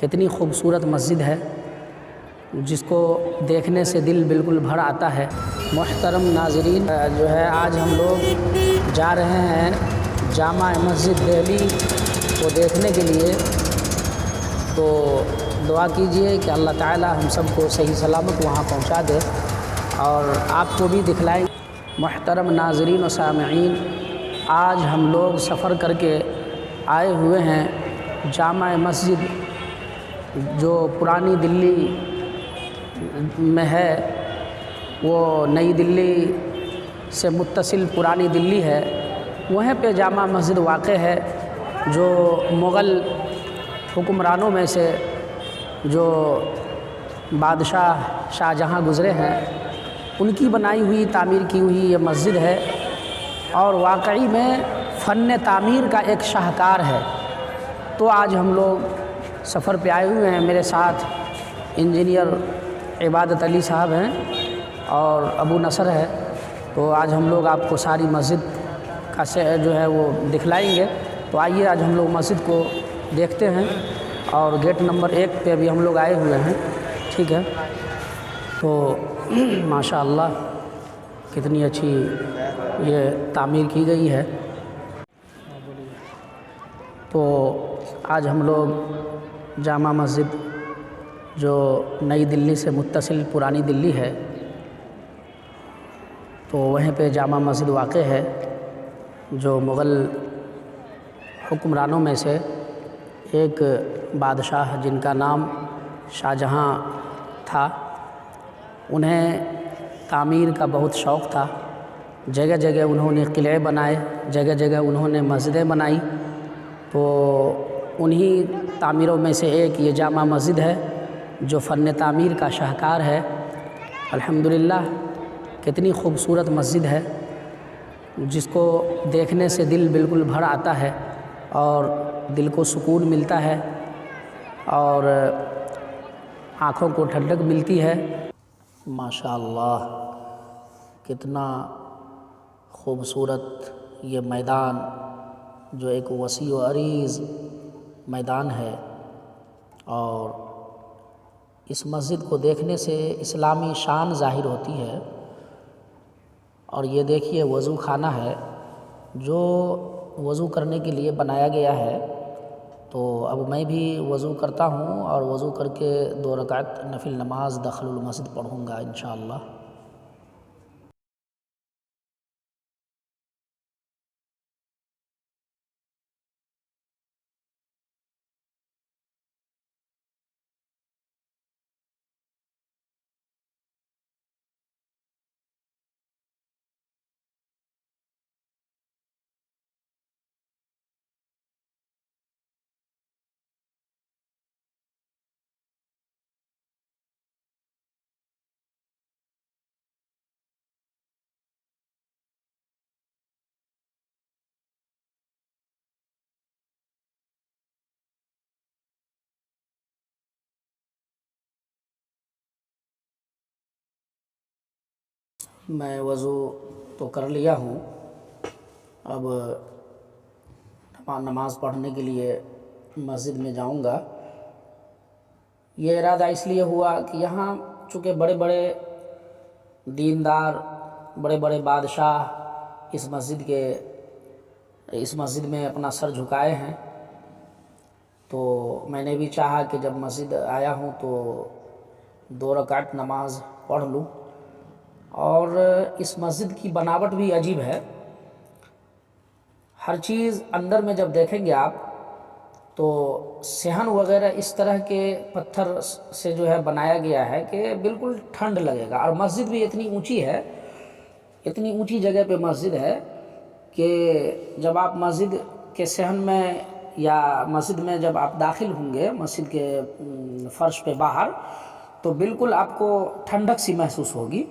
کتنی خوبصورت مسجد ہے جس کو دیکھنے سے دل بالکل بھر آتا ہے۔ محترم ناظرین، جو ہے آج ہم لوگ جا رہے ہیں جامع مسجد دہلی کو دیکھنے کے لیے، تو دعا کیجئے کہ اللہ تعالی ہم سب کو صحیح سلامت وہاں پہنچا دے اور آپ کو بھی دکھلائیں۔ محترم ناظرین و سامعین، آج ہم لوگ سفر کر کے آئے ہوئے ہیں جامع مسجد جو پرانی دلی میں ہے، وہ نئی دلی سے متصل پرانی دلی ہے، وہیں پہ جامع مسجد واقع ہے جو مغل حکمرانوں میں سے جو بادشاہ شاہ جہاں گزرے ہیں ان کی بنائی ہوئی تعمیر کی ہوئی یہ مسجد ہے، اور واقعی میں فن تعمیر کا ایک شاہکار ہے۔ تو آج ہم لوگ سفر پہ آئے ہوئے ہیں، میرے ساتھ انجینئر عبادت علی صاحب ہیں اور ابو نصر ہے، تو آج ہم لوگ آپ کو ساری مسجد کا جو ہے وہ دکھلائیں گے۔ تو آئیے آج ہم لوگ مسجد کو دیکھتے ہیں، اور گیٹ نمبر 1 پہ بھی ہم لوگ آئے ہوئے ہیں، ٹھیک ہے؟ تو ماشاء اللہ کتنی اچھی یہ تعمیر کی گئی ہے۔ تو آج ہم لوگ جامع مسجد جو نئی دلی سے متصل پرانی دلی ہے، تو وہیں پہ جامع مسجد واقع ہے جو مغل حکمرانوں میں سے ایک بادشاہ جن کا نام شاہ جہاں تھا، انہیں تعمیر کا بہت شوق تھا۔ جگہ جگہ انہوں نے قلعے بنائے، جگہ جگہ انہوں نے مسجدیں بنائی، تو انہی تعمیروں میں سے ایک یہ جامع مسجد ہے جو فن تعمیر کا شاہکار ہے۔ الحمدللہ کتنی خوبصورت مسجد ہے جس کو دیکھنے سے دل بالکل بھر آتا ہے اور دل کو سکون ملتا ہے اور آنکھوں کو ٹھنڈک ملتی ہے۔ ماشاء اللہ کتنا خوبصورت یہ میدان، جو ایک وسیع و عریض میدان ہے، اور اس مسجد کو دیکھنے سے اسلامی شان ظاہر ہوتی ہے۔ اور یہ دیکھیے وضو خانہ ہے جو وضو کرنے کے لیے بنایا گیا ہے، تو اب میں بھی وضو کرتا ہوں اور وضو کر کے 2 رکعت نفل نماز داخل المسجد پڑھوں گا انشاءاللہ۔ میں وضو تو کر لیا ہوں، اب نماز پڑھنے کے لیے مسجد میں جاؤں گا۔ یہ ارادہ اس لیے ہوا کہ یہاں چونکہ بڑے بڑے دیندار، بڑے بڑے بادشاہ اس مسجد میں اپنا سر جھکائے ہیں، تو میں نے بھی چاہا کہ جب مسجد آیا ہوں تو 2 رکعت نماز پڑھ لوں۔ اور اس مسجد کی بناوٹ بھی عجیب ہے، ہر چیز اندر میں جب دیکھیں گے آپ تو صحن وغیرہ اس طرح کے پتھر سے جو ہے بنایا گیا ہے کہ بالکل ٹھنڈ لگے گا۔ اور مسجد بھی اتنی اونچی ہے، اتنی اونچی جگہ پہ مسجد ہے کہ جب آپ مسجد کے صحن میں یا مسجد میں جب آپ داخل ہوں گے، مسجد کے فرش پہ باہر، تو بالکل آپ کو ٹھنڈک سی محسوس ہوگی۔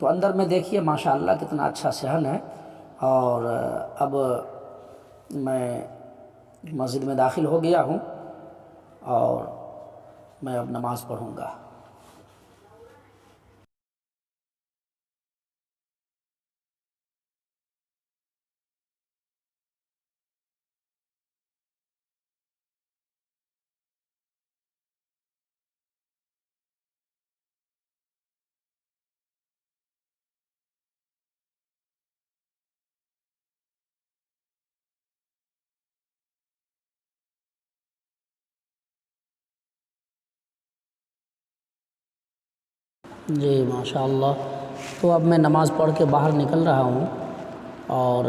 تو اندر میں دیکھیے ماشاءاللہ کتنا اچھا صحن ہے، اور اب میں مسجد میں داخل ہو گیا ہوں اور میں اب نماز پڑھوں گا۔ جی ماشاء اللہ. تو اب میں نماز پڑھ کے باہر نکل رہا ہوں، اور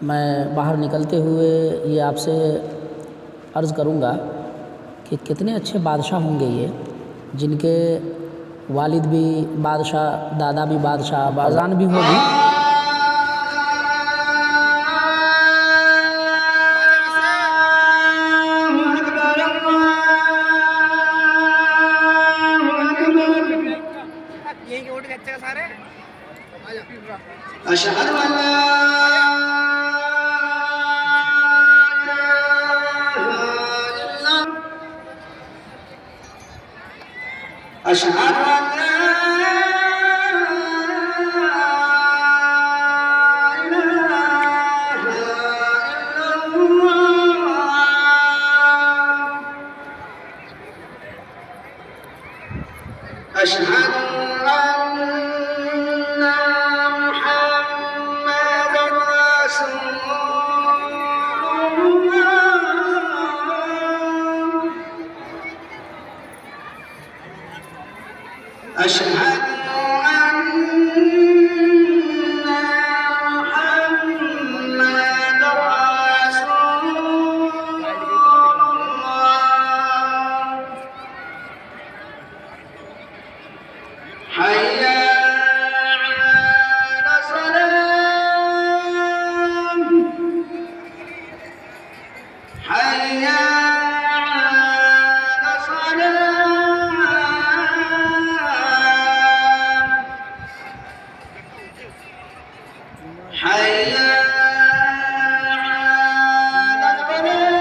میں باہر نکلتے ہوئے یہ آپ سے عرض کروں گا کہ کتنے اچھے بادشاہ ہوں گے یہ، جن کے والد بھی بادشاہ، دادا بھی بادشاہ، بازان بھی ہوگی. أشهد أن لا أشهد أن لا إله إلا الله أشهد أن محمد رسول الله أشهد أن محمد رسول الله حي على الصلاة حي على الصلاة حي على الفلاح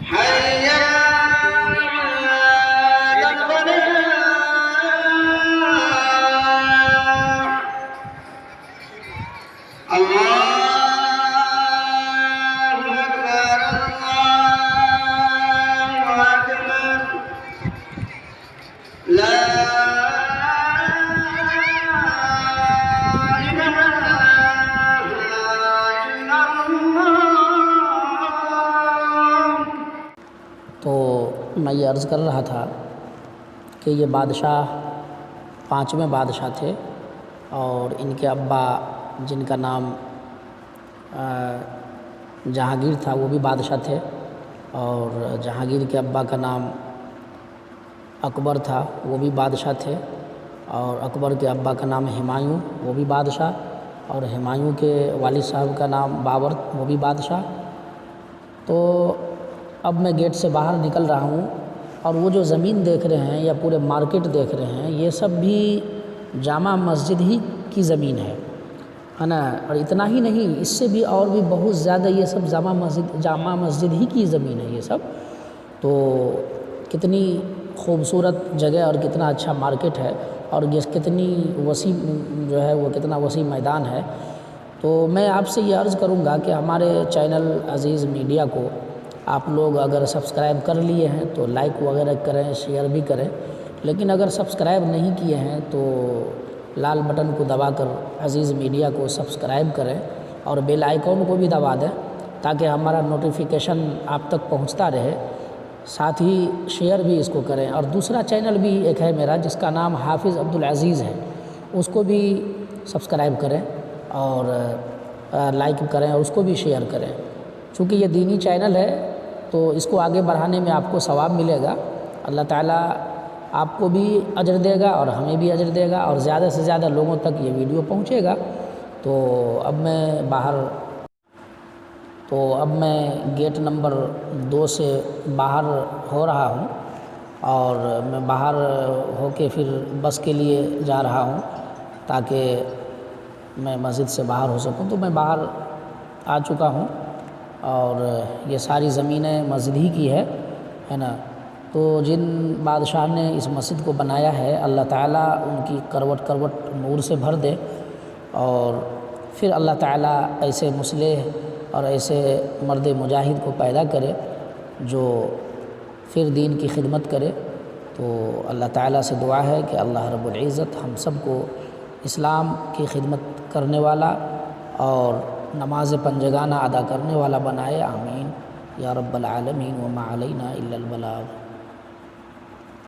حي على الفلاح. الله أكبر الله أكبر لا إله إلا الله. تو میں یہ عرض کر رہا تھا کہ یہ بادشاہ 5ویں بادشاہ تھے، اور ان کے ابا جن کا نام جہانگیر تھا وہ بھی بادشاہ تھے، اور جہانگیر کے ابا کا نام اکبر تھا وہ بھی بادشاہ تھے، اور اکبر کے ابا کا نام ہمایوں وہ بھی بادشاہ، اور ہمایوں کے والد صاحب کا نام بابر وہ بھی بادشاہ. تو اب میں گیٹ سے باہر نکل رہا ہوں، اور وہ جو زمین دیکھ رہے ہیں یا پورے مارکیٹ دیکھ رہے ہیں، یہ سب بھی جامع مسجد ہی کی زمین ہے نا. اور اتنا ہی نہیں، اس سے بھی اور بھی بہت زیادہ یہ سب جامع مسجد ہی کی زمین ہے یہ سب. تو کتنی خوبصورت جگہ اور کتنا اچھا مارکیٹ ہے، اور یہ کتنی وسیع جو ہے وہ کتنا وسیع میدان ہے. تو میں آپ سے یہ عرض کروں گا کہ ہمارے چینل عزیز میڈیا کو آپ لوگ اگر سبسکرائب کر لیے ہیں تو لائک وغیرہ کریں، شیئر بھی کریں، لیکن اگر سبسکرائب نہیں کیے ہیں تو لال بٹن کو دبا کر عزیز میڈیا کو سبسکرائب کریں، اور بیل آئیکن کو بھی دبا دیں تاکہ ہمارا نوٹیفیکیشن آپ تک پہنچتا رہے. ساتھ ہی شیئر بھی اس کو کریں. اور دوسرا چینل بھی ایک ہے میرا جس کا نام حافظ عبدالعزیز ہے، اس کو بھی سبسکرائب کریں اور لائک کریں، اور اس کو بھی شیئر کریں. چونکہ یہ دینی چینل ہے تو اس کو آگے بڑھانے میں آپ کو ثواب ملے گا. اللہ تعالیٰ آپ کو بھی اجر دے گا اور ہمیں بھی اجر دے گا، اور زیادہ سے زیادہ لوگوں تک یہ ویڈیو پہنچے گا. تو اب میں گیٹ نمبر 2 سے باہر ہو رہا ہوں، اور میں باہر ہو کے پھر بس کے لیے جا رہا ہوں تاکہ میں مسجد سے باہر ہو سکوں. تو میں باہر آ چکا ہوں، اور یہ ساری زمینیں مسجد ہی کی ہے نا. تو جن بادشاہ نے اس مسجد کو بنایا ہے، اللہ تعالیٰ ان کی کروٹ کروٹ نور سے بھر دے، اور پھر اللہ تعالیٰ ایسے مصلح اور ایسے مرد مجاہد کو پیدا کرے جو پھر دین کی خدمت کرے. تو اللہ تعالیٰ سے دعا ہے کہ اللہ رب العزت ہم سب کو اسلام کی خدمت کرنے والا اور نماز پنجگانہ ادا کرنے والا بنائے. آمین یا رب العالمین وما علینا الا البلاغ۔